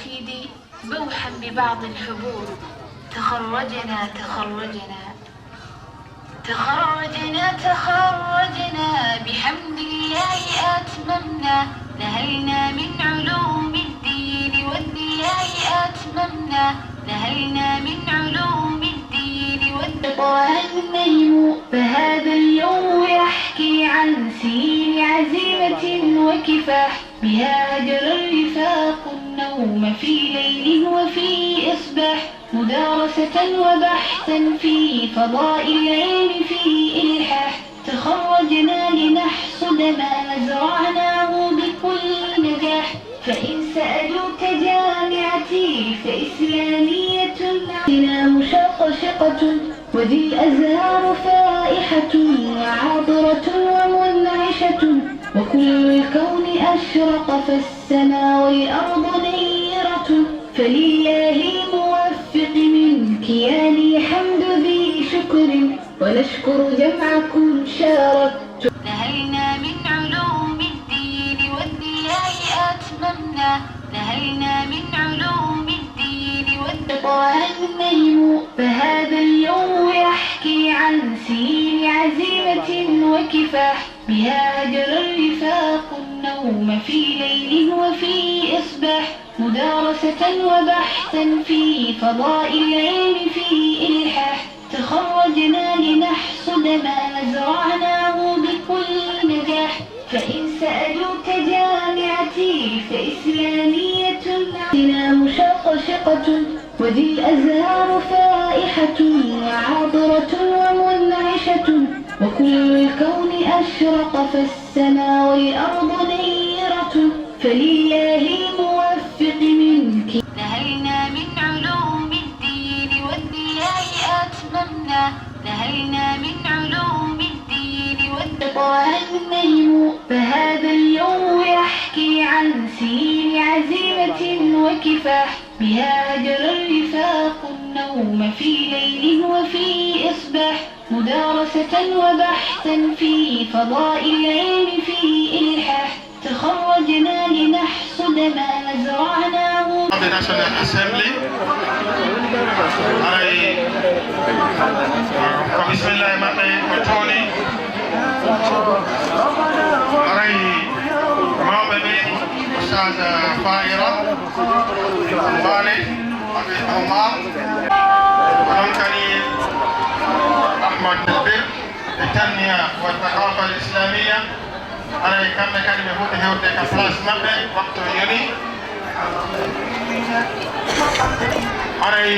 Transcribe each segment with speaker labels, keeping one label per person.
Speaker 1: سيدي بوحا ببعض الحبور. تخرجنا بحمد الله أتممنا، نهلنا من علوم الدين والدياء أتممنا، نهلنا من علوم الدين والدياء. النجم فهذا اليوم يحكي عن سنين عزيمة وكفاح، بها هجر الرفاق النوم في ليل وفي إصباح، مدارسة وبحثا في فضاء العلم في إلحاح. تخرجنا لنحصد ما زرعناه بكل نجاح، فإن سألوك جامعتي فإسلامية عندنا مشقشقة، وذي الأزهار فائحة وعاطرة ومنعشة، وكل الكون أشرق فالسماء والأرض نيرة، فلله الموفق من كياني حمد ذي شكر، ونشكر جمعكم شاركتم. نهلنا من علوم الدين والدياء أتممنا، نهلنا من علوم الدين والدياء. النجم فهذا اليوم يحكي عن سنين عزيمة وكفاح، بها هجر الرفاق النوم في ليل وفي إصباح، مدارسة وبحثا في فضاء العلم في إلحاح. تخرجنا لنحصد ما زرعناه بكل نجاح، فإن سألوك جامعتي فإسلامية عندنا مشقشقة، وذي الأزهار فائحة وعاطرة ومنعشة، وكل الكون أشرق فالسماء والأرض نيرة، فلله الموفق منك. نهلنا من علوم الدين والدياء أتممنا، نهلنا من علوم الدين والدياء. النجم فهذا اليوم يحكي عن سنين عزيمة وكفاح، بها هجر الرفاق النوم في ليل وفي إصباح، مدارسة وبحثا في فضاء العلم في إلحاح. تخرجنا لنحصد ما زرعناه.
Speaker 2: The National Assembly. Bismillah maɓɓe ko toni aray mawɓe ɓe Ustaz Fahira Bale aɓe Omar onon kadi Ahmad Bir التنمية والثقافة الإسلامية. aray kamɓe kadi ɓe fuɗɗi hewde ka place maɓɓe waktu yoni. aray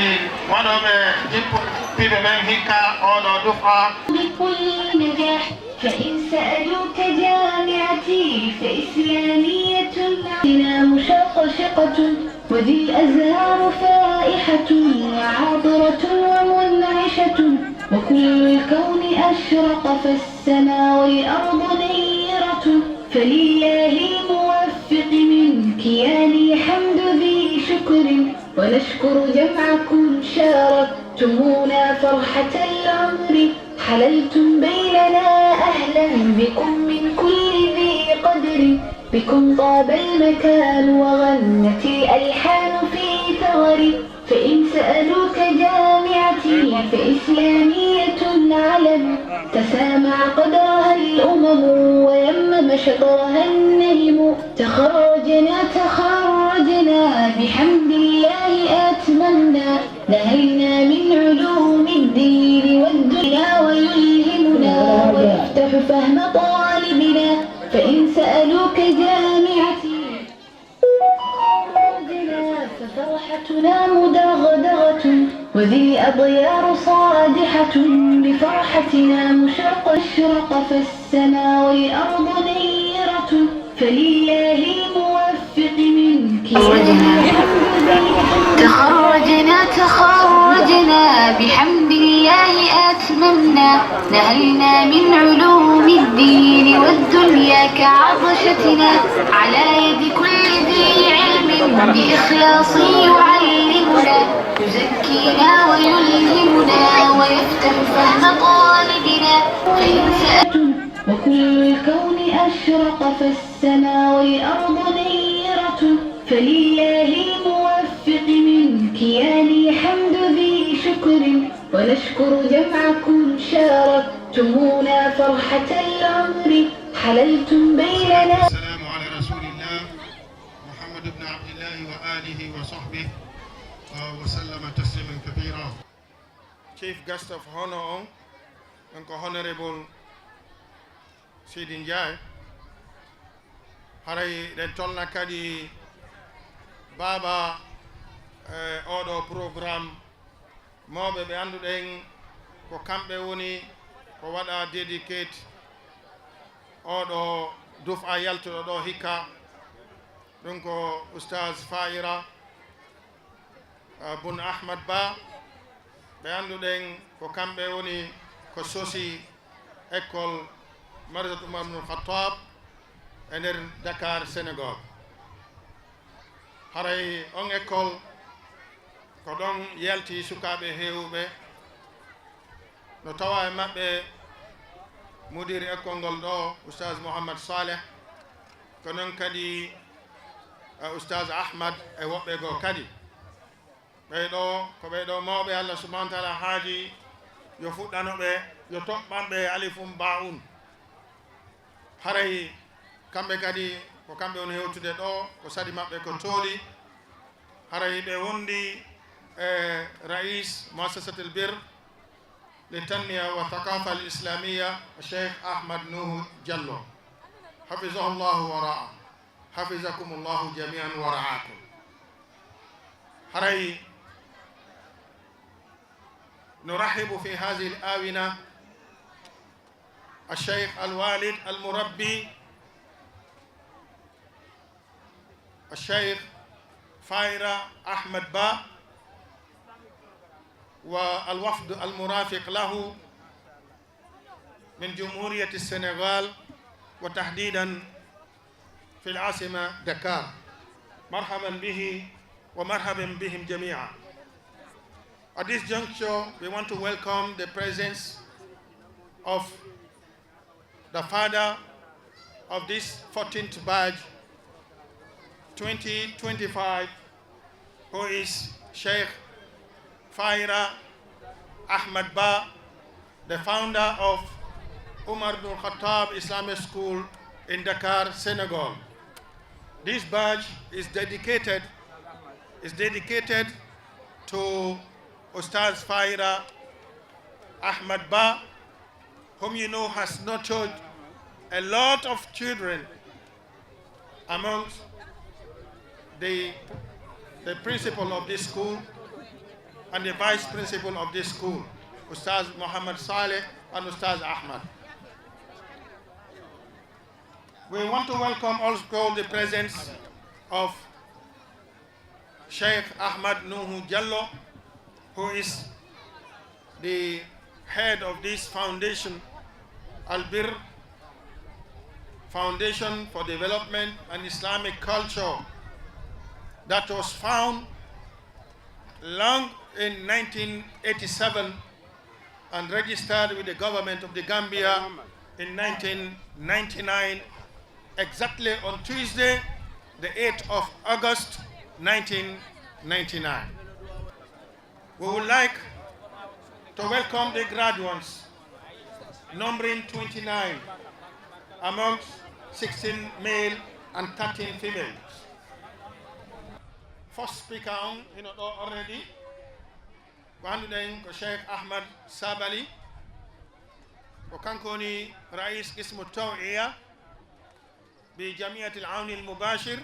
Speaker 2: waɗoɓe jippiɓe ɓen hikka oɗo dufa.
Speaker 1: بكل نجاح، فإن سألوك جامعتي فإسلامية عندنا مشقشقة، وذي الأزهار فائحة وعاطرة ومنعشة، وكل الكون أشرق فالسماء والأرض نيرة، فلله الموفق من كياني حمد ذي شكر، ونشكر جمعكم شاركتمونا فرحة العمر، حللتم بيننا أهلا بكم من كل ذي قدر، بكم طاب المكان وغنت الألحان في ثغر، فإن سألوك جامعتي فإسلامية علم، تسامع قدرها الأمم ويمم شطرها النجم. تخرجنا بحمد الله أتممنا، نهلنا من علوم الدين والدنيا، ويلهمنا ويفتح فهم طالبنا، فإن سألوك جامعتي ففرحتنا مدغدغة، وذي أضيار صادحة بفرحتنا مشرق، أشرق فالسماء والأرض نيرة، فلله الموفق منك. تخرجنا بحمد الله أتممنا، نهلنا من علوم الدين والدنيا كعطشتنا، على يد كل ذي علم بإخلاص يعلمنا، يزكينا ويلهمنا ويفتح فهم طالبنا، فإن سألتم وكل الكون أشرق فالسماء والأرض نيرة، فلله الموفق ونشكر جمعكم شاركتمونا فرحة العمر حللتم بيننا.
Speaker 2: السلام على رسول الله محمد بن عبد الله وآله وصحبه وسلم تسليما كثيرا. Chief Guest of Honor, Uncle Honorable Sidi Ndiaye, haray den tolna kadi baba oɗo programme mawɓe ɓe annduɗen ko kamɓe woni ko waɗa dédicate oɗo dufa yaltuɗo ɗo hikka ɗum ko oustage Faira Bun Ahmad Ba ɓe annduɗen ko kamɓe woni ko sosi école Madrasat Oumar ibn Khattab e nder Dakar Sénégal. Haray on école ko ɗon yalti sukaɓe heewɓe no tawa e maɓɓe mudiri école ngol ɗo oustage Mouhammad Saleh ko noon kadi oustage Ahmad e woɓɓe goo kadi ɓeyɗo ko ɓeyɗo mawɓe Allah subahanahu wa taala haaji yo fuɗɗanoɓe yo toɓɓanɓe alifum ba'un. Haray kamɓe kadi ko kamɓe woni hewtude ɗo ko sadi maɓɓe ko tooli. Haray ɓe wondi رئيس مؤسسة البر للتنمية والثقافة الإسلامية الشيخ أحمد نوح جلو حفظه الله ورعاه حفظكم الله جميعا ورعاكم. هري نرحب في هذه الآونة الشيخ الوالد المربي الشيخ فايرة أحمد با والوفد المرافق له من جمهورية السنغال وتحديدا في العاصمة دكار. مرحبا به ومرحبا بهم جميعا. At this juncture, we want to welcome the presence of the father of this 14th batch 2025, who is Sheikh Faira Ahmad Ba, the founder of Umar ibn Khattab Islamic School in Dakar, Senegal. This badge is dedicated to Ustaz Faira Ahmad Ba, whom you know has nurtured a lot of children amongst the principal of this school and the vice principal of this school, Ustaz Muhammad Saleh and Ustaz Ahmad. We want to welcome also the presence of Sheikh Ahmad Nuhu Jallo, who is the head of this foundation, Al-Bir Foundation for Development and Islamic Culture, that was found long in 1987 and registered with the government of the Gambia in 1999, exactly on Tuesday, the 8th of August, 1999. We would like to welcome the graduates, numbering 29, amongst 16 male and 13 females. First speaker on, already, Sheikh Ahmad Sabali, وكان رئيس قسم التوعية بجمعية العون المباشر،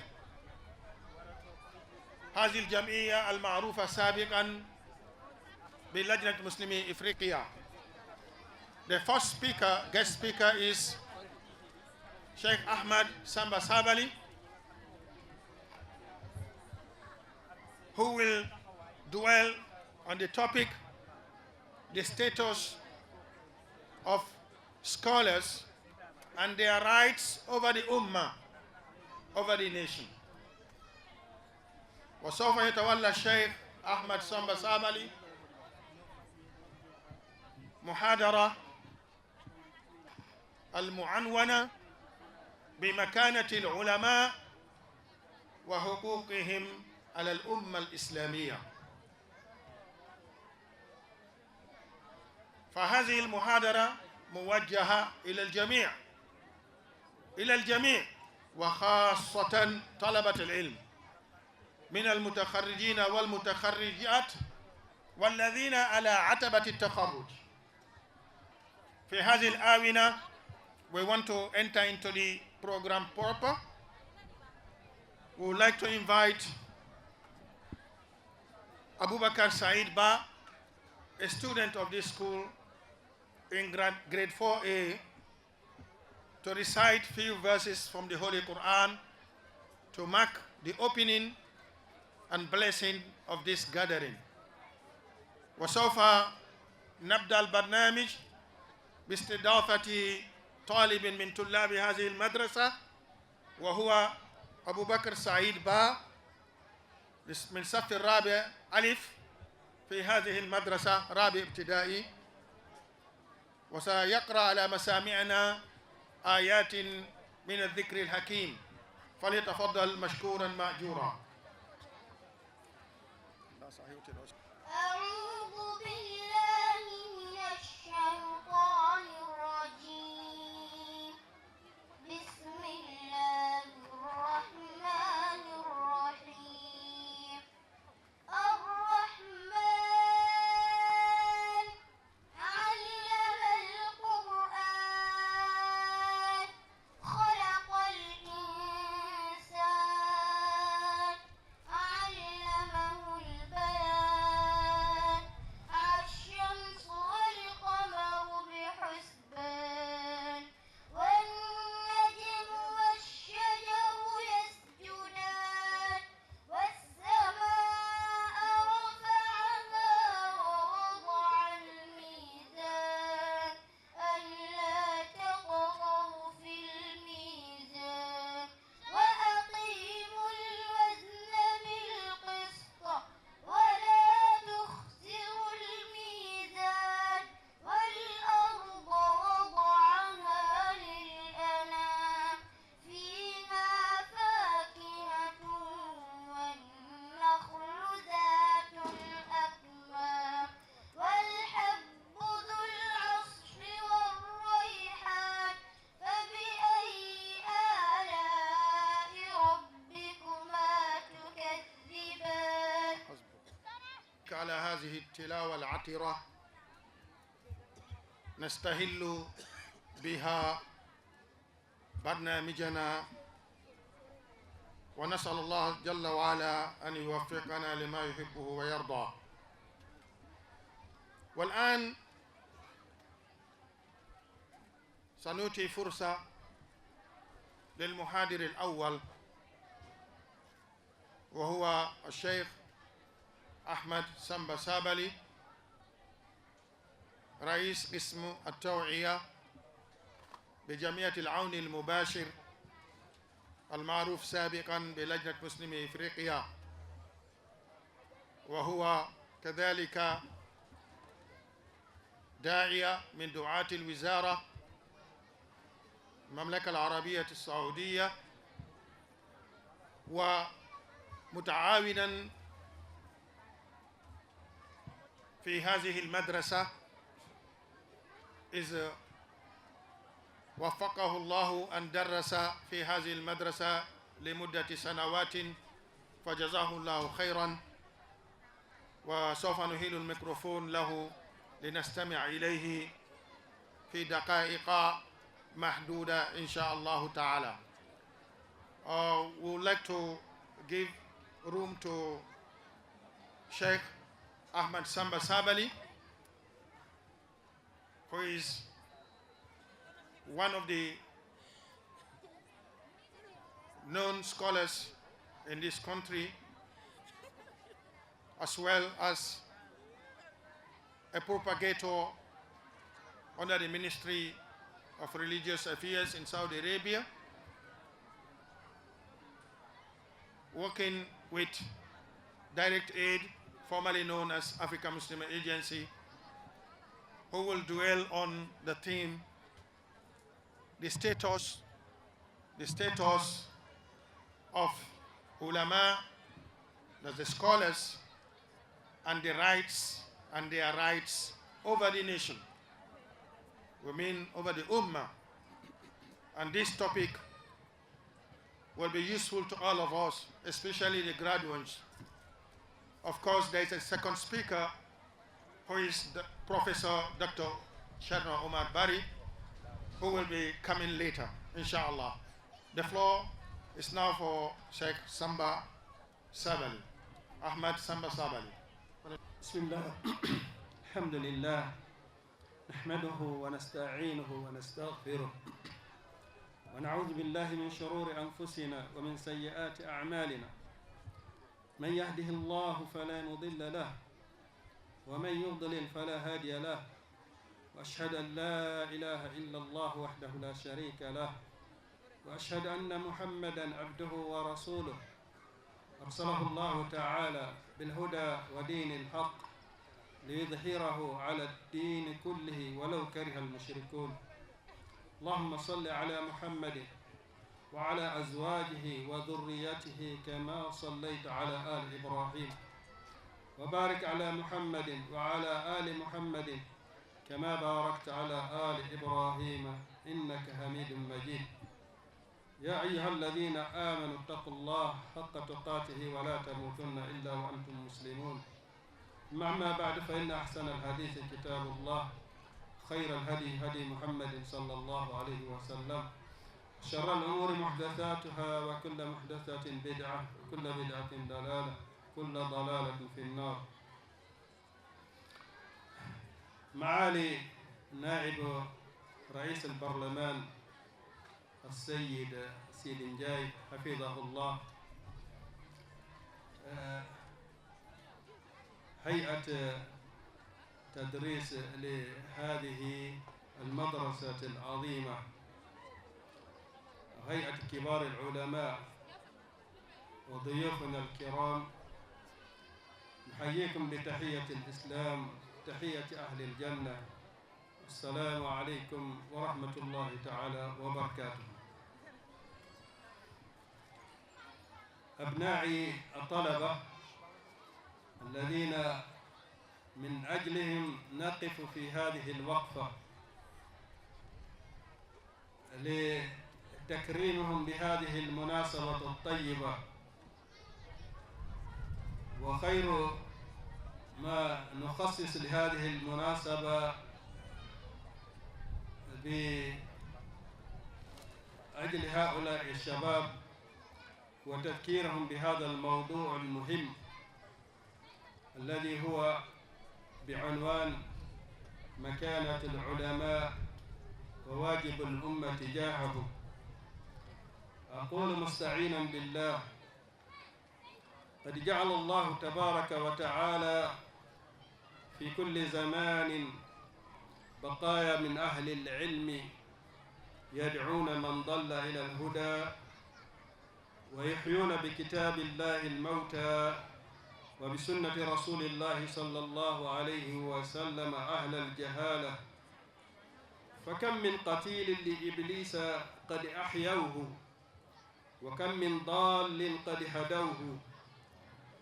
Speaker 2: هذه الجمعية المعروفة سابقا بلجنة مسلمي إفريقيا. The first speaker, guest speaker, is Sheikh Ahmad Samba Sabali, who will dwell on the topic, the status of scholars and their rights over the ummah, over the nation. وسوف يتولى الشيخ أحمد سامبا سابلي محاضرة المعنونة بمكانة العلماء وحقوقهم على الأمة الإسلامية. فهذه المحاضرة موجهة إلى الجميع وخاصة طلبة العلم من المتخرجين والمتخرجات والذين على عتبة التخرج. في هذه الآونة we want to enter into the program proper. We would like to invite Abu Bakr Said Ba, a student of this school in grade 4A, to recite few verses from the Holy Quran to mark the opening and blessing of this gathering. وسوف نبدأ البرنامج باستضافة طالب من طلاب هذه المدرسة وهو أبو بكر سعيد با من الصف الرابع ألف في هذه المدرسة رابع ابتدائي، وسيقرأ على مسامعنا آيات من الذكر الحكيم، فليتفضل مشكورا مأجورا.
Speaker 3: أعوذ بالله من الشيطان الرجيم. بسم الله الرحمن الرحيم. الرحمن علم القرآن خلق الإنسان علمه البيان. الشمس والقمر بحسبان والنجم والشجر يسجدان والسماء رفعها ووضع الميزان ألا تطغوا في الميزان وأقيموا الوزن بالقسط ولا تخسروا الميزان والأرض وضعها للأنام فيها فاكهة والنخل ذات الأكمام والحب ذو العصف والريحان فبأي آلاء ربكما تكذبان.
Speaker 2: على هذه التلاوة العطرة نستهل بها برنامجنا، ونسأل الله جل وعلا أن يوفقنا لما يحبه ويرضى. والآن سنؤتي فرصة للمحاضر الأول وهو الشيخ أحمد سامبا سابلي، رئيس قسم التوعية بجمعية العون المباشر المعروف سابقا بلجنة مسلمي إفريقيا، وهو كذلك داعية من دعاة الوزارة المملكة العربية السعودية، ومتعاونا في هذه المدرسة إذ وفقه الله أن درس في هذه المدرسة لمدة سنوات، فجزاه الله خيرا. وسوف نهيل الميكروفون له لنستمع إليه في دقائق محدودة إن شاء الله تعالى. We would like to give room to Sheikh Ahmad Samba Sabali, who is one of the known scholars in this country, as well as a propagator under the Ministry of Religious Affairs in Saudi Arabia, working with Direct Aid, formerly known as Africa Muslim Agency, who will dwell on the theme, the status of ulama, that's the scholars, and the rights and their rights over the nation. we mean over the Ummah. And this topic will be useful to all of us, especially the graduates. Of course, there is a second speaker, who is the Professor Dr. Sharna Omar Bari, who will be coming later, inshallah. The floor is now for Sheikh Samba Sabali, Ahmad Samba Sabali.
Speaker 4: Bismillah, alhamdulillah, nahmaduhu wa nasta'inuhu wa nastaghfiruh. ونعوذ بالله من شرور أنفسنا ومن سيئات أعمالنا من يهده الله فلا مضل له ومن يضلل فلا هادي له وأشهد أن لا إله إلا الله وحده لا شريك له وأشهد أن محمدا عبده ورسوله أرسله الله تعالى بالهدى ودين الحق ليظهره على الدين كله ولو كره المشركون. اللهم صل على محمد وعلى أزواجه وذريته كما صليت على آل إبراهيم وبارك على محمد وعلى آل محمد كما باركت على آل إبراهيم إنك حميد مجيد. يا أيها الذين آمنوا اتقوا الله حق تقاته ولا تموتن إلا وأنتم مسلمون. أما بعد فإن أحسن الحديث كتاب الله خير الهدي هدي محمد صلى الله عليه وسلم شر الأمور محدثاتها وكل محدثة بدعة وكل بدعة ضلالة كل ضلالة في النار. معالي نائب رئيس البرلمان السيد سيدنجاي حفظه الله، هيئة تدريس لهذه المدرسة العظيمة، هيئة كبار العلماء وضيوفنا الكرام، نحييكم بتحية الإسلام، تحية أهل الجنة. السلام عليكم ورحمة الله تعالى وبركاته. أبنائي الطلبة الذين من أجلهم نقف في هذه الوقفة لتكريمهم بهذه المناسبة الطيبة، وخير ما نخصص لهذه المناسبة بأجل هؤلاء الشباب وتذكيرهم بهذا الموضوع المهم الذي هو بعنوان مكانة العلماء وواجب الأمة تجاهه. أقول مستعينا بالله: قد جعل الله تبارك وتعالى في كل زمان بقايا من أهل العلم يدعون من ضل إلى الهدى ويحيون بكتاب الله الموتى وبسنة رسول الله صلى الله عليه وسلم أهل الجهالة. فكم من قتيل لإبليس قد أحيوه وكم من ضال قد هدوه،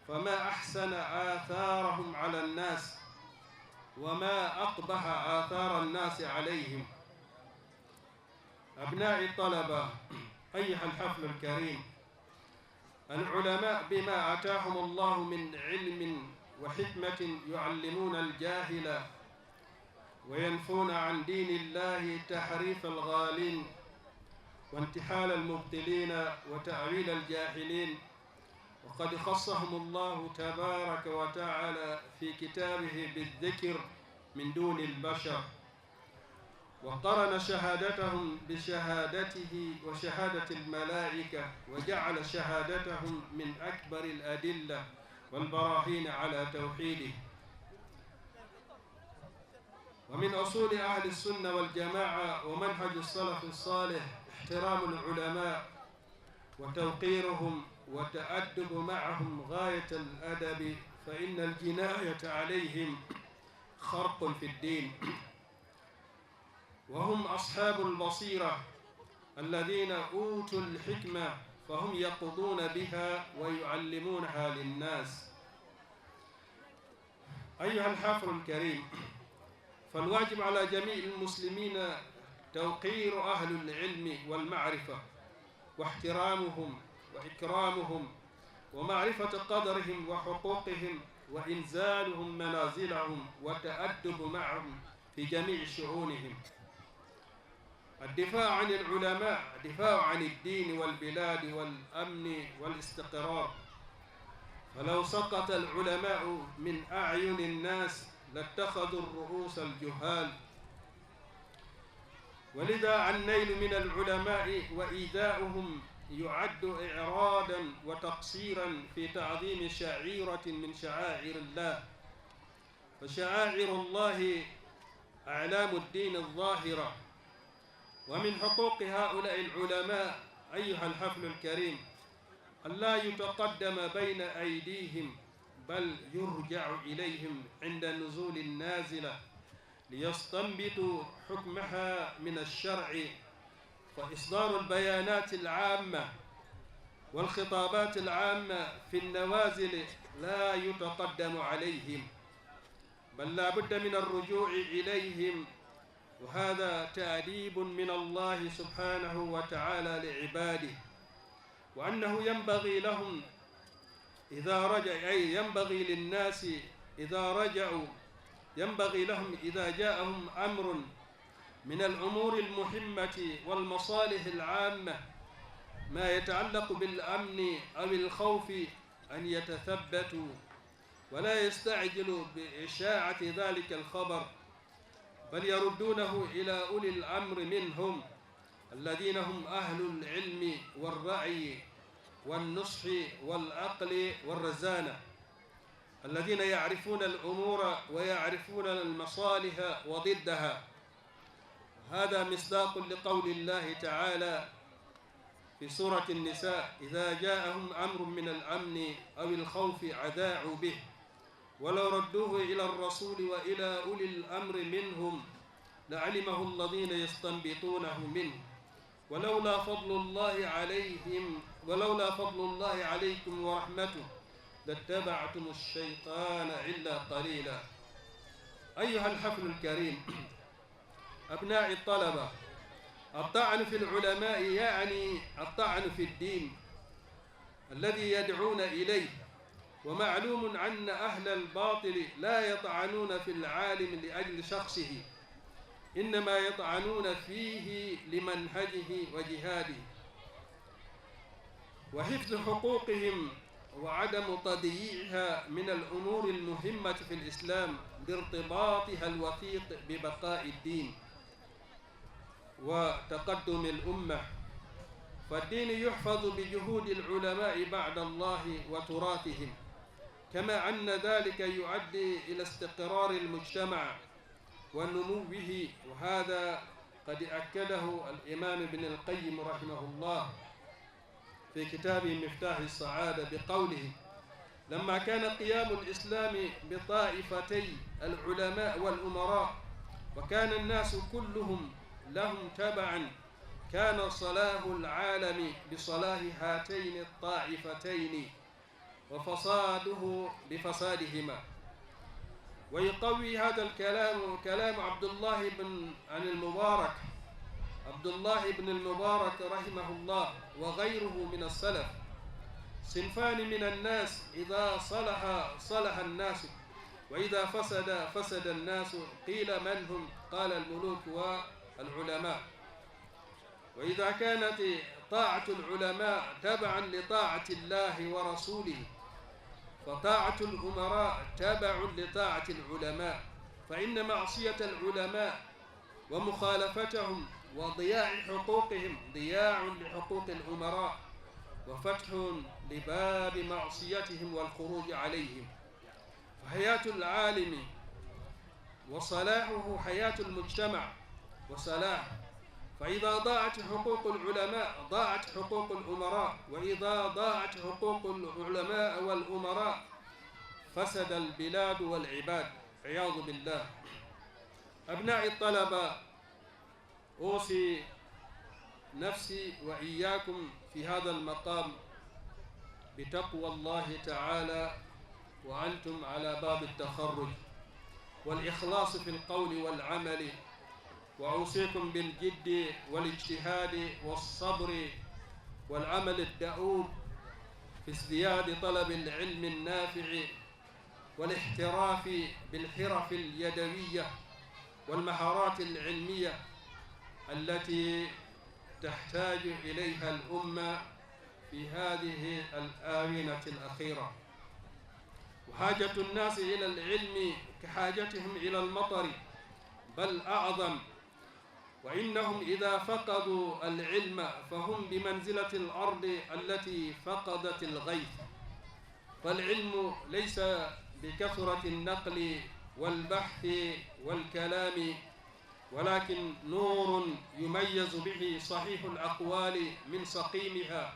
Speaker 4: فما أحسن آثارهم على الناس وما أقبح آثار الناس عليهم. أبناء الطلبة، أيها الحفل الكريم، العلماء بما آتاهم الله من علم وحكمة يعلمون الجاهل وينفون عن دين الله تحريف الغالين وانتحال المبطلين وتأويل الجاهلين، وقد خصهم الله تبارك وتعالى في كتابه بالذكر من دون البشر، وقرن شهادتهم بشهادته وشهادة الملائكة، وجعل شهادتهم من أكبر الأدلة والبراهين على توحيده. ومن أصول أهل السنة والجماعة ومنهج السلف الصالح احترام العلماء وتوقيرهم وتأدب معهم غاية الأدب، فإن الجناية عليهم خرق في الدين. وهم أصحاب البصيرة الذين أوتوا الحكمة فهم يقضون بها ويعلمونها للناس. أيها الحفل الكريم، فالواجب على جميع المسلمين توقير أهل العلم والمعرفة واحترامهم وإكرامهم ومعرفة قدرهم وحقوقهم وإنزالهم منازلهم والتأدب معهم في جميع شؤونهم. الدفاع عن العلماء دفاع عن الدين والبلاد والأمن والاستقرار، فلو سقط العلماء من أعين الناس لاتخذوا الرؤوس الجهال. ولذا النيل من العلماء وإيذاؤهم يعد إعراضا وتقصيرا في تعظيم شعيرة من شعائر الله. فشعائر الله أعلام الدين الظاهرة، ومن حقوق هؤلاء العلماء أيها الحفل الكريم أن لا يتقدم بين أيديهم، بل يرجع إليهم عند نزول النازلة ليستنبطوا حكمها من الشرع. فإصدار البيانات العامة والخطابات العامة في النوازل لا يتقدم عليهم، بل لا بد من الرجوع إليهم، وهذا تأديب من الله سبحانه وتعالى لعباده، وأنه ينبغي لهم إذا رجع، أي ينبغي للناس إذا رجعوا، ينبغي لهم إذا جاءهم أمر من الأمور المهمة والمصالح العامة ما يتعلق بالأمن أو الخوف أن يتثبتوا ولا يستعجلوا بإشاعة ذلك الخبر، بل يردونه إلى أولي الأمر منهم الذين هم أهل العلم والرعي والنصح والعقل والرزانة، الذين يعرفون الأمور ويعرفون المصالح وضدها. هذا مصداق لقول الله تعالى في سورة النساء: إذا جاءهم أمر من الأمن أو الخوف أذاعوا به ولو ردوه إلى الرسول وإلى أولي الأمر منهم لعلمه الذين يستنبطونه منه ولولا فضل الله عليكم ورحمته لاتبعتم الشيطان إلا قليلا. أيها الحفل الكريم، أبناء الطلبة، الطعن في العلماء يعني الطعن في الدين الذي يدعون إليه، ومعلوم أن أهل الباطل لا يطعنون في العالم لأجل شخصه، إنما يطعنون فيه لمنهجه وجهاده، وحفظ حقوقهم وعدم تضييعها من الأمور المهمة في الإسلام لارتباطها الوثيق ببقاء الدين وتقدم الأمة. فالدين يحفظ بجهود العلماء بعد الله وتراثهم، كما أن ذلك يؤدي إلى استقرار المجتمع ونموه، وهذا قد أكده الإمام ابن القيم رحمه الله في كتابه مفتاح السعادة بقوله: لما كان قيام الإسلام بطائفتي العلماء والأمراء وكان الناس كلهم لهم تبعا، كان صلاح العالم بصلاح هاتين الطائفتين وفساده بفسادهما. ويقوي هذا الكلام كلام عبد الله بن المبارك رحمه الله وغيره من السلف: صنفان من الناس إذا صلح الناس وإذا فسد الناس. قيل من هم؟ قال الملوك والعلماء. وإذا كانت طاعة العلماء تبعا لطاعة الله ورسوله فطاعة الأمراء تبع لطاعة العلماء، فإن معصية العلماء ومخالفتهم وضياع حقوقهم ضياع لحقوق الأمراء وفتح لباب معصيتهم والخروج عليهم. فحياة العالم وصلاحه حياة المجتمع وصلاحه، فإذا ضاعت حقوق العلماء ضاعت حقوق الأمراء، وإذا ضاعت حقوق العلماء والأمراء فسد البلاد والعباد، عياذ بالله. أبناء الطلبة، أوصي نفسي وإياكم في هذا المقام بتقوى الله تعالى وأنتم على باب التخرج، والإخلاص في القول والعمل، وأوصيكم بالجد والاجتهاد والصبر والعمل الدؤوب في ازدياد طلب العلم النافع والاحتراف بالحرف اليدوية والمهارات العلمية التي تحتاج إليها الأمة في هذه الآونة الأخيرة. وحاجة الناس إلى العلم كحاجتهم إلى المطر بل أعظم، وإنهم إذا فقدوا العلم فهم بمنزلة الأرض التي فقدت الغيث. فالعلم ليس بكثرة النقل والبحث والكلام، ولكن نور يميز به صحيح الأقوال من سقيمها،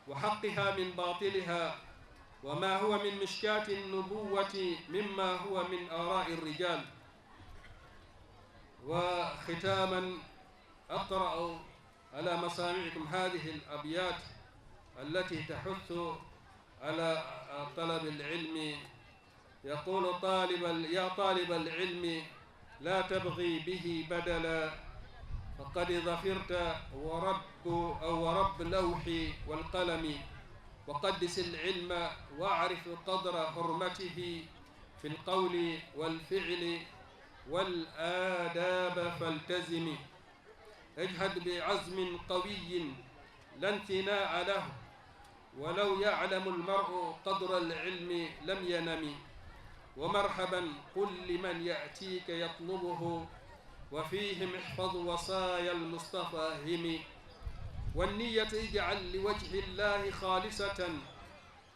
Speaker 4: وحقها من باطلها، وما هو من مشكاة النبوة مما هو من آراء الرجال. وختاما أقرأ على مسامعكم هذه الأبيات التي تحث على طلب العلم. يقول يا طالب العلم لا تبغي به بدلا، فقد ظفرت ورب لوحي والقلم، وقدس العلم واعرف قدر حرمته في القول والفعل والآداب فالتزم. اجهد بعزم قوي لا انثناء له، ولو يعلم المرء قدر العلم لم ينم. ومرحبا قل لمن يأتيك يطلبه، وفيهم احفظ وصايا المصطفى هم. والنية اجعل لوجه الله خالصة،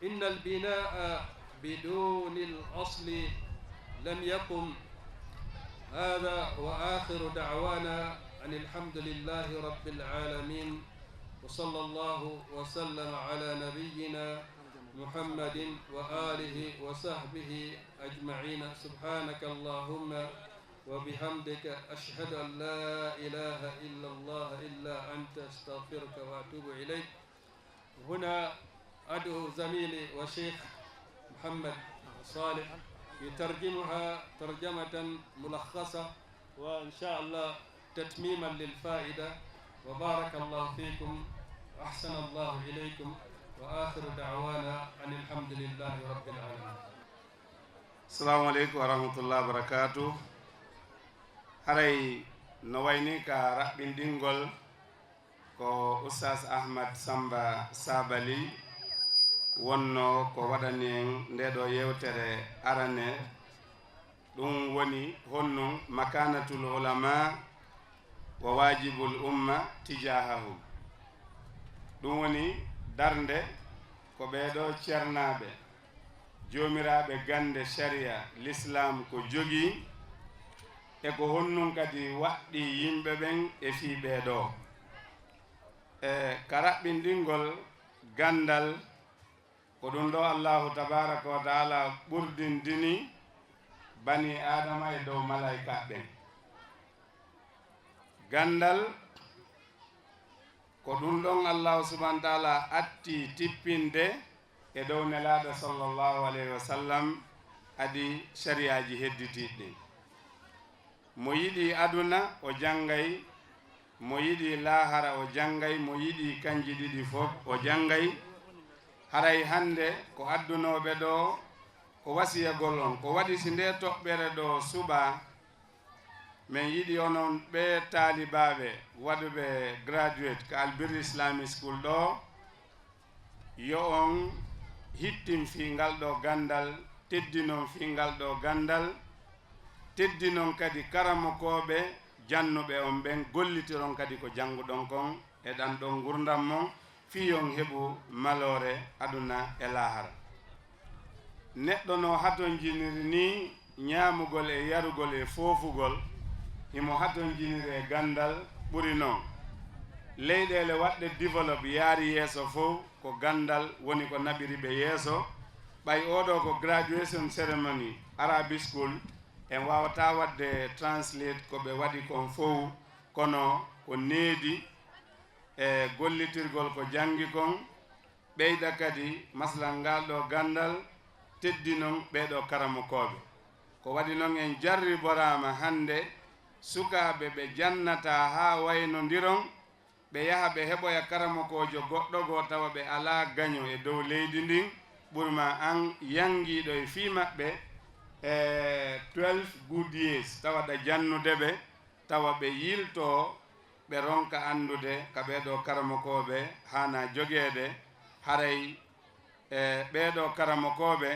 Speaker 4: إن البناء بدون الأصل لم يقم. هذا وآخر دعوانا أن الحمد لله رب العالمين، وصلى الله وسلم على نبينا محمد وآله وصحبه أجمعين. سبحانك اللهم وبحمدك أشهد أن لا إله إلا الله إلا أنت أستغفرك وأتوب إليك. هنا أدعو زميلي وشيخ محمد صالح يترجمها ترجمة ملخصة، وإن شاء الله تتميما للفائدة. وبارك الله فيكم وأحسن الله إليكم، وآخر دعوانا أن الحمد لله رب العالمين.
Speaker 5: السلام عليكم ورحمة الله وبركاته. haray no wayni ka raɓɓindingol ko Oustaz Ahmad Samba Sabali wonno ko waɗani en ndeɗo yewtere arane, ɗum woni honno makanatul ulama wa wajibul umma tijahahum. ɗum woni darnde ko ɓeɗo ceernaɓe jomiraɓe gande sharia l'islam ko jogii, e ko honnun kadi waɗɗi yimɓe ɓen e fii ɓeeɗo. Ka raɓɓindingol gandal ko ɗum ɗo Allahu tabaraka wa taala ɓurdindini bani adama e dow malaika ɓen. Gandal ko ɗum ɗon Allahu subhanahu wa taala atti tippinde e dow nelaɗo sallallahu alayhi wa sallam adi shariaji hedditiɗɗi. Mo yiɗi aduna o jangay, mo yiɗi lahara o jangay, mo yiɗi kanji ɗiɗi fof o jangay. Haray hande ko addunoɓe ɗo ko wasiyagol on ko waɗi si nde toɓɓere ɗo suɓa min yiɗi onon ɓe taalibaɓe waɗuɓe graduate ka Albirri Islamic School ɗo yo on hittin fingal ɗo gandal, teddinon fingal ɗo gandal, teddinon kadi karamokoɓe jannuɓe on ɓen, gollitiron kadi ko janguɗon kon e ɗan ɗon gurdam mon fiyon heɓu malore aduna e lahara. Neɗɗo no haton jiniri ni ñamugol e yarugol e foofugol imo haton jiniri e gandal ɓuri noon. Leyɗele waɗɗe développe yaari yeeso fof ko gandal woni ko naɓiri ɓe yeeso. ɓay oɗo ko graduation ceremony Arabic school en wawata wadde translate ko ɓe waɗi kon fof, kono ko needi e gollitirgol ko jangi kon ɓeyda kadi maslal ngal ɗo gandal teddinon ɓeɗo karamokoɓe. ko waɗi noon en jarriborama hande sukaɓe ɓe jannata ha waynodiron ɓe yaha ɓe heɓoya karamokojo goɗɗo go tawa ɓe ala gaño e dow leydi ndin ɓurma an yangiɗo e fi maɓɓe 12 good years tawaɗa jannude ɓe tawa ɓe yilto ɓe ronka andude ka ɓeɗo karamokoɓe hana joguede haray ɓeɗo karamokoɓe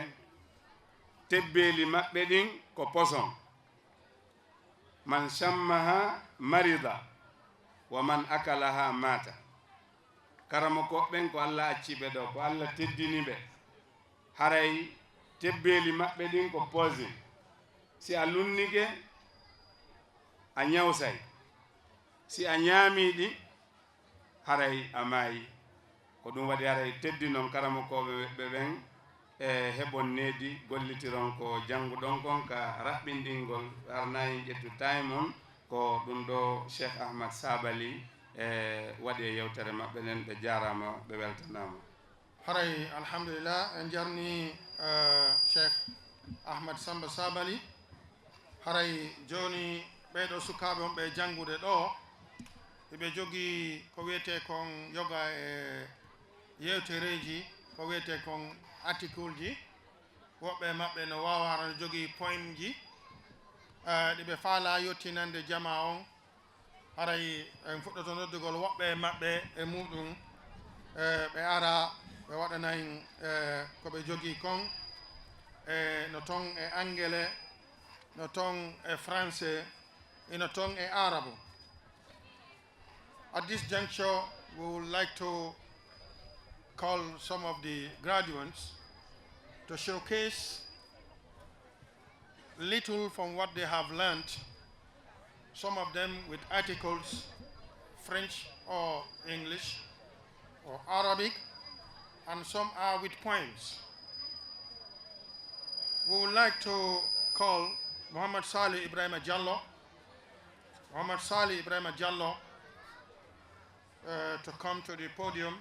Speaker 5: tebbeli maɓɓe ɗin ko poson man sammaha marida wa man akalaha mata karamokoɓen ko Allah acciɓe ɗo ko Allah teddini ɓe haray tebbeli maɓɓe ɗin ko poison si a lunnike a ñawsay si a ñaamiɗi haray a maayi ko ɗum waɗi haray teddi noon karamokoɓe ɓen e heɓon needi gollitiron ko jannguɗon kon ka raɓɓinɗingol arnayi ƴettu time on ko ɗum ɗo Cheikh Ahmad Sabali waɗi e yewtere maɓɓe nen ɓe jarama ɓe weltanama
Speaker 2: haray alhamdulillah en jarni Cheikh Ahmad Samba Sabali haray joni ɓeɗo sukaɓe on ɓe janngude ɗo eɓe jogii ko wiyete kon yoga e yewtereji ko wiyete kon article ji woɓɓe maɓɓe no wawara no jogii point ji ɗiɓe faala yettinande jama on haray en fuɗɗoto noddugol woɓɓe maɓɓe e muɗum ɓe ara ɓe waɗanayin ko ɓe jogii kon no ton e anglais no ton e français no ton e arabe. At this juncture, we would like to call some of the graduates to showcase little from what they have learned, some of them with articles, French or English or Arabic, and some are with poems. We would like to call Muhammad Salih Ibrahim Jallo. Muhammad Salih Ibrahim Jallo to come to the podium.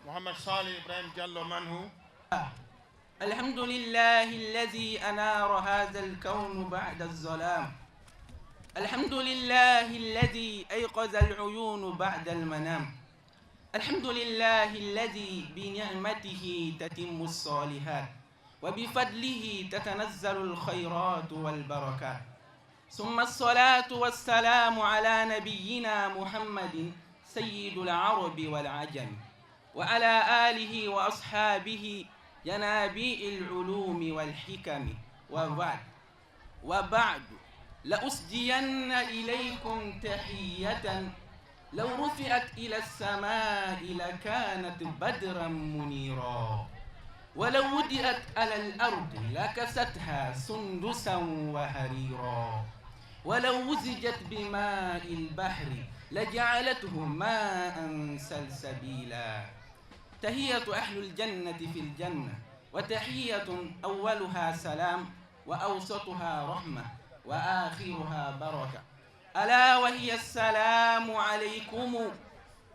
Speaker 2: Muhammad Salih Ibrahim Jallo Manhu.
Speaker 6: الحمد لله الذي أنار هذا الكون بعد الظلام. الحمد لله الذي أيقظ العيون بعد المنام. الحمد لله الذي بنعمته تتم الصالحات وبفضله تتنزل الخيرات والبركات. ثم الصلاة والسلام على نبينا محمد سيد العرب والعجم وعلى آله وأصحابه ينابيع العلوم والحكم وبعد لأسدين إليكم تحية لو رفعت إلى السماء لكانت بدرا منيرا ولو وضعت على الأرض لكستها سندسا وهريرا ولو وزجت بماء البحر لجعلته ماء سلسبيلا. تحية أهل الجنة في الجنة وتحية أولها سلام وأوسطها رحمة وآخرها بركة. ألا وهي السلام عليكم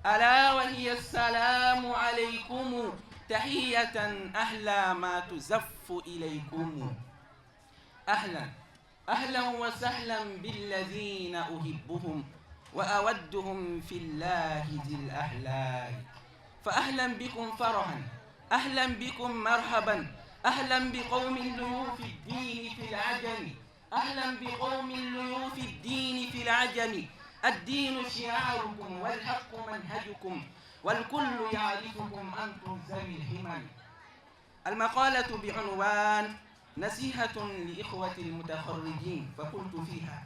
Speaker 6: ألا وهي السلام عليكم تحية أحلى ما تزف إليكم. أهلا وسهلا بالذين أحبهم وأودهم في الله ذي الأحلام. فأهلا بكم فرحا أهلا بكم مرحبا أهلا بقوم ليوف الدين في العجم أهلا بقوم ليوف الدين في العجم. الدين شعاركم والحق منهجكم والكل يعرفكم أنتم ذوي الهمم. المقالة بعنوان نصيحة لإخوة المتخرجين، فقلت فيها: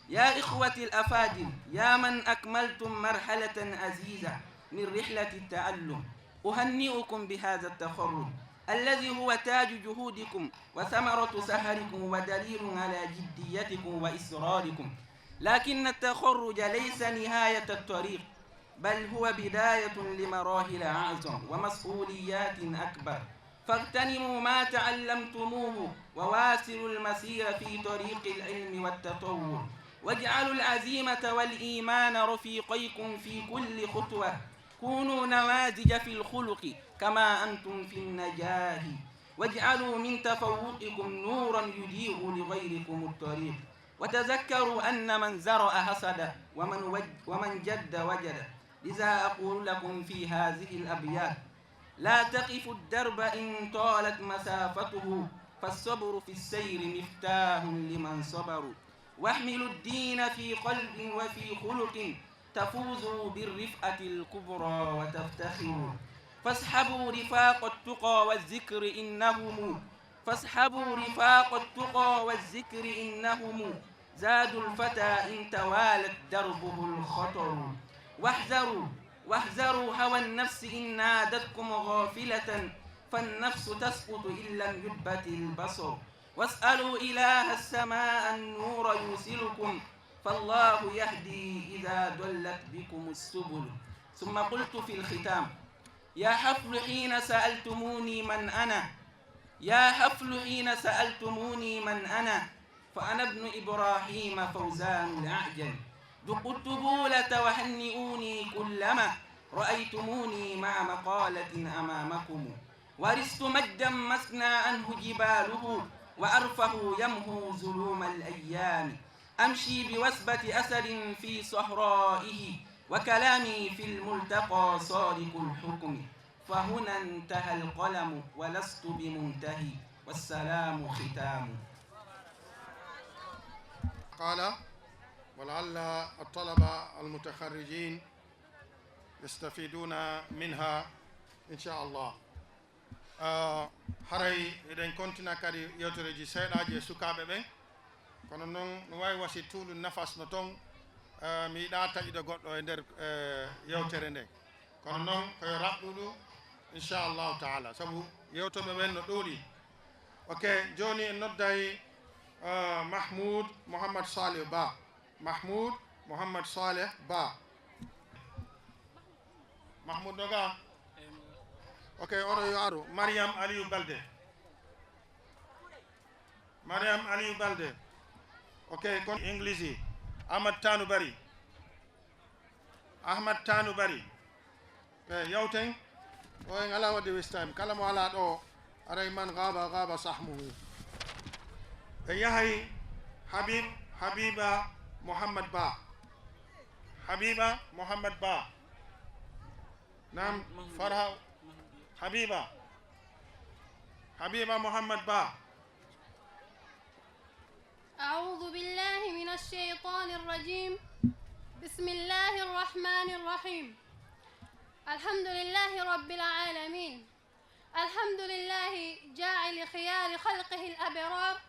Speaker 6: يا إخوة الأفاضل، يا من أكملتم مرحلة عزيزة من رحلة التعلم، أهنئكم بهذا التخرج الذي هو تاج جهودكم وثمرة سهركم ودليل على جديتكم وإصراركم. لكن التخرج ليس نهاية الطريق، بل هو بداية لمراحل أعظم ومسؤوليات أكبر. فاغتنموا ما تعلمتموه وواصلوا المسير في طريق العلم والتطور، واجعلوا العزيمة والإيمان رفيقيكم في كل خطوة. كونوا نماذج في الخلق كما أنتم في النجاح، واجعلوا من تفوقكم نورا يضيء لغيركم الطريق. وتذكروا أن من زرع حصد ومن جد وجد. لذا أقول لكم في هذه الأبيات: لا تقفوا الدرب إن طالت مسافته، فالصبر في السير مفتاح لمن صبروا. واحملوا الدين في قلب وفي خلق، تفوزوا بالرفعة الكبرى وتفتخروا. فاصحبوا رفاق التقى والذكر إنهم زادوا الفتى إن توالت دربه الخطر. واحذروا هوى النفس إن نادتكم غافلة، فالنفس تسقط إن لم يثبت البصر. واسألوا إله السماء النور يوصلكم، فالله يهدي إذا ضلت بكم السبل. ثم قلت في الختام: يا حفل حين سألتموني من أنا، فأنا ابن إبراهيم فوزان الأعجل. دقوا الطبولة وهنئوني كلما رأيتموني مع مقالة أمامكم. ورثت مجدا مسنى عنه جباله، وأرفه يمهو ظلوم الأيام. أمشي بوثبة أسد في صحرائه، وكلامي في الملتقى صادق الحكم. فهنا انتهى القلم ولست بمنتهي، والسلام ختام.
Speaker 2: قال: ولعل الطلبة المتخرجين يستفيدون منها إن شاء الله. haray eɗen continue kadi yewtereji seeɗaji e sukaɓe ɓe, kono noon no wawi wasi tuuɗu nafas no toon mi yiɗa taƴude goɗɗo e nder yewtere nde, kono noon koyo raɓɗuɗu inchallahu taala, saabu yewtoɓe ɓen no ɗuuɗi. ok, joni en nodday Mahmoud Mouhammad Saleh Ba. Mahmoud Mouhammad Saleh Ba. Mahmoud Doga. ok, oɗo yo aru. Mariam Aliou Balde. Mariam Aliou Balde. ok, kon English. Ahmad Tanu Bari. Ahmad Tanu Bari. ok, yawten o en ala wadde waste time, kala mo ala ɗo aray man gaba sahmuhu. e yahay Habiba Muhammad Ba. Habiba Muhammad Ba. Nam Farha Habiba محمد با.
Speaker 7: أعوذ بالله من الشيطان الرجيم. بسم الله الرحمن الرحيم. الحمد لله رب العالمين. الحمد لله جاعل خيار خلقه الأبرار،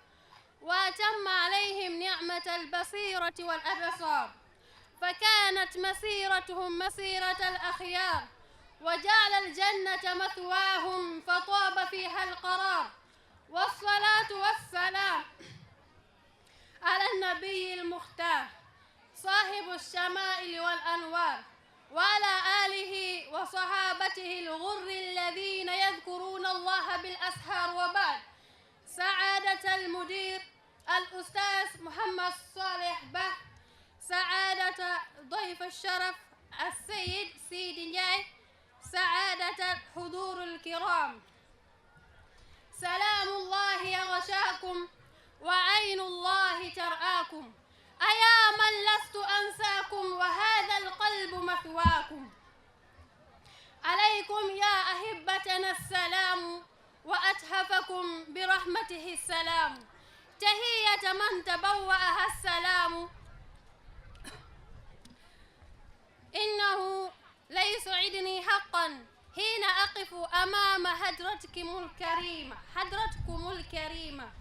Speaker 7: وأتم عليهم نعمة البصيرة والأبصار، فكانت مسيرتهم مسيرة الأخيار، وجعل الجنة مثواهم فطاب فيها القرار. والصلاة والسلام على النبي المختار صاحب الشمائل والأنوار، وعلى آله وصحابته الغر الذين يذكرون الله بالأسحار. وبعد، سعادة المدير الأستاذ محمد صالح به، سعادة ضيف الشرف السيد سيدي جاي، سعادة الحضور الكرام، سلام الله يغشاكم وعين الله ترآكم. أيا من لست أنساكم وهذا القلب مثواكم. عليكم يا أحبتنا السلام، وأتحفكم برحمته السلام، تحية من تبوأها السلام. إنه ليسعدني حقا حين أقف أمام حضرتكم الكريمة،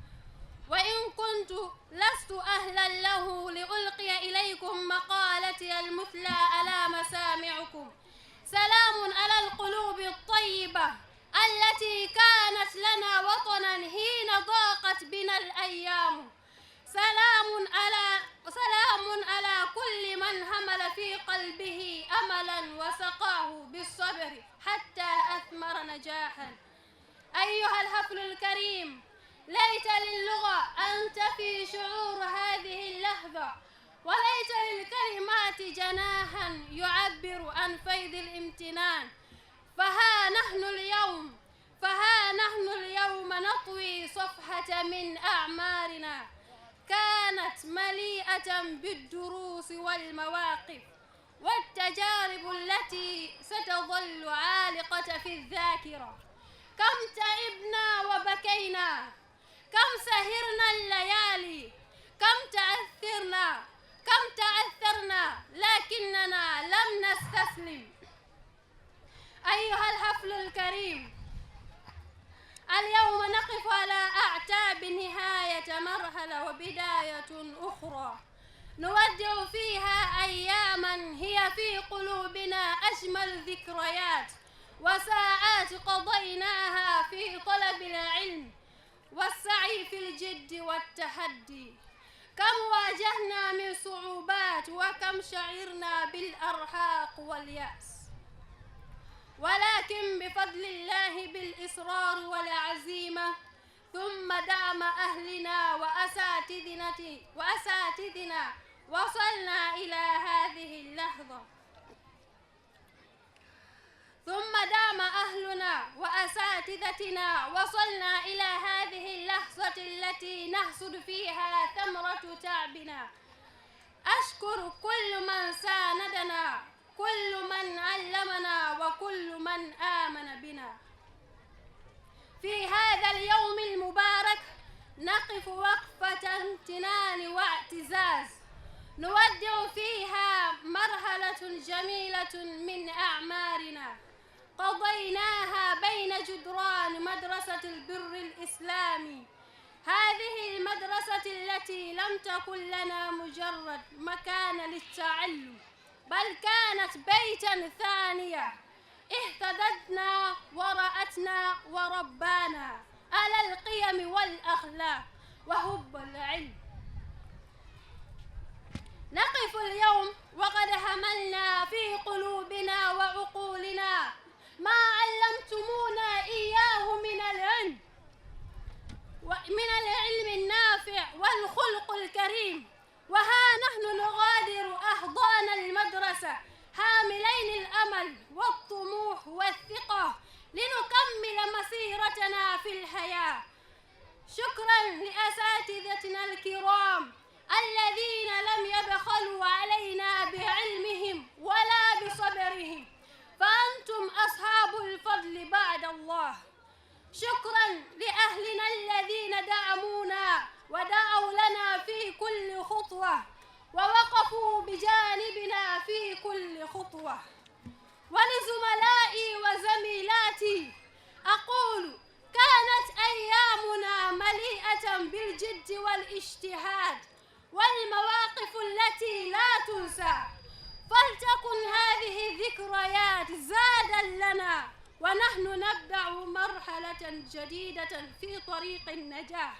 Speaker 7: وإن كنت لست أهلا له لألقي إليكم مقالتي المثلى على مسامعكم. سلام على القلوب الطيبة التي كانت لنا وطنا حين ضاقت بنا الأيام. سلام على كل من حمل في قلبه أملا وسقاه بالصبر حتى أثمر نجاحا. أيها الحفل الكريم، ليت للغة أن تفي شعور هذه اللحظة، وليت للكلمات جناحا يعبر عن فيض الامتنان. فها نحن اليوم فها نحن اليوم نطوي صفحة من أعمارنا كانت مليئة بالدروس والمواقف والتجارب التي ستظل عالقة في الذاكرة. كم تعبنا وبكينا، كم سهرنا الليالي، كم تعثرنا لكننا لم نستسلم. أيها الحفل الكريم، اليوم نقف على أعتاب نهاية مرحلة وبداية أخرى نودع فيها أياماً هي في قلوبنا أجمل ذكريات وساعات قضيناها في طلب العلم والسعي في الجد والتحدي. كم واجهنا من صعوبات وكم شعرنا بالأرهاق واليأس، ولكن بفضل الله بالإصرار والعزيمة ثم دعم أهلنا وأساتذنا وصلنا إلى هذه اللحظة. ثم دعم أهلنا وأساتذتنا وصلنا إلى هذه اللحظة التي نحصد فيها ثمرة تعبنا. أشكر كل من ساندنا، كل من علمنا، وكل من آمن بنا. في هذا اليوم المبارك نقف وقفة امتنان واعتزاز نودع فيها مرحلة جميلة من أعمارنا قضيناها بين جدران مدرسة البر الإسلامي. هذه المدرسة التي لم تكن لنا مجرد مكان للتعلم، بل كانت بيتاً ثانية اهتدتنا ورأتنا وربانا على القيم والأخلاق وحب العلم. نقف اليوم وقد حملنا في قلوبنا وعقولنا ما علمتمونا إياه من العلم النافع والخلق الكريم، وها نحن نغادر أحضان المدرسة حاملين الأمل والطموح والثقة لنكمل مسيرتنا في الحياة. شكراً لأساتذتنا الكرام الذين لم يبخلوا علينا بعلمهم ولا بصبرهم، فأنتم أصحاب الفضل بعد الله. شكراً لأهلنا الذين دعمونا ودعوا لنا في كل خطوة ووقفوا بجانبنا في كل خطوة. ولزملائي وزميلاتي أقول كانت أيامنا مليئة بالجد والاجتهاد والمواقف التي لا تنسى، فلتكن هذه الذكريات زادا لنا ونحن نبدأ مرحلة جديدة في طريق النجاح.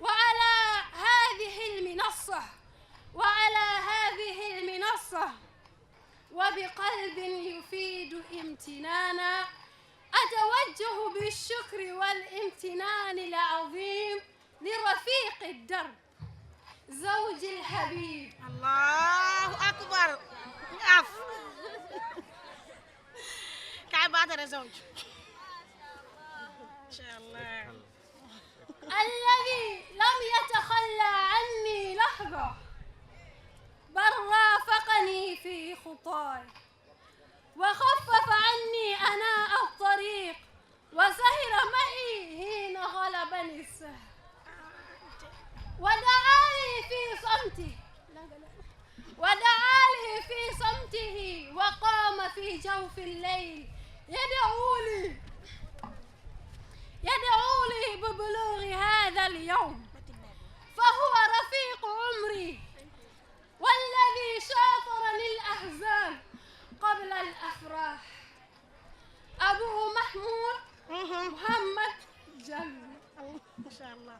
Speaker 7: وعلى هذه المنصة وبقلب يفيد امتنانا أتوجه بالشكر والامتنان العظيم لرفيق الدرب زوجي الحبيب.
Speaker 8: الله أكبر. كعب هذا زوج إن شاء الله،
Speaker 7: الذي لم يتخلى عني لحظة بل رافقني في خطاي وخفف عني أناء الطريق وسهر معي حين غلبني السهر ودعالي في صمته وقام في جوف الليل يدعو لي ببلوغ هذا اليوم، فهو رفيق عمري والذي شاطرني الأحزان قبل الأفراح. أبوه محمد جل
Speaker 8: ما شاء الله.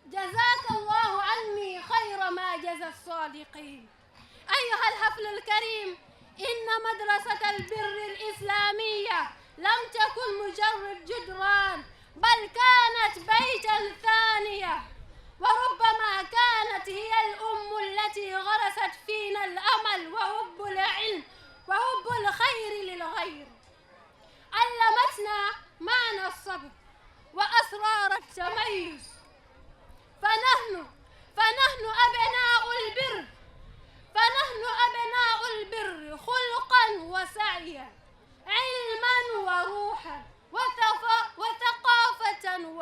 Speaker 7: جزاك الله عني خير ما جزى الصادقين. أيها الحفل الكريم، إن مدرسة البر الإسلامية لم تكن مجرد جدران، بل كانت بيتاً ثانية، وربما كانت هي الأم التي غرست فينا الأمل وحب العلم وحب الخير للغير. علمتنا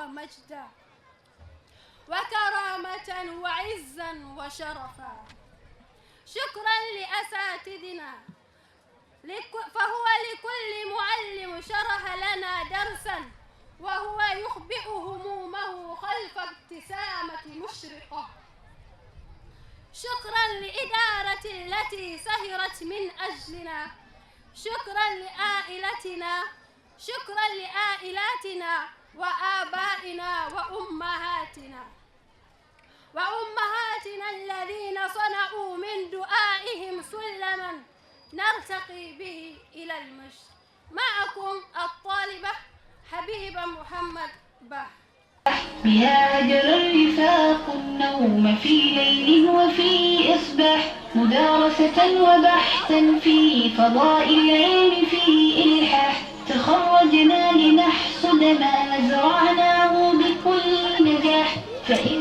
Speaker 7: ومجدا وكرامة وعزا وشرفا. شكرا لأساتذتنا فهو لكل معلم شرح لنا درسا وهو يخبئ همومه خلف ابتسامة مشرقة. شكرا لإدارة التي سهرت من أجلنا. شكرا لآئلتنا. شكرا لآئلاتنا وآبائنا وأمهاتنا الذين صنعوا من دعائهم سلما نرتقي به إلى المجد. معكم الطالبة حبيبة محمد به.
Speaker 1: بها هجر الرفاق النوم في ليل وفي إصباح، مدارسة وبحثا في فضاء العلم في إلحاح. تخرجنا لنحصد ما زرعناه بكل نجاح، فإن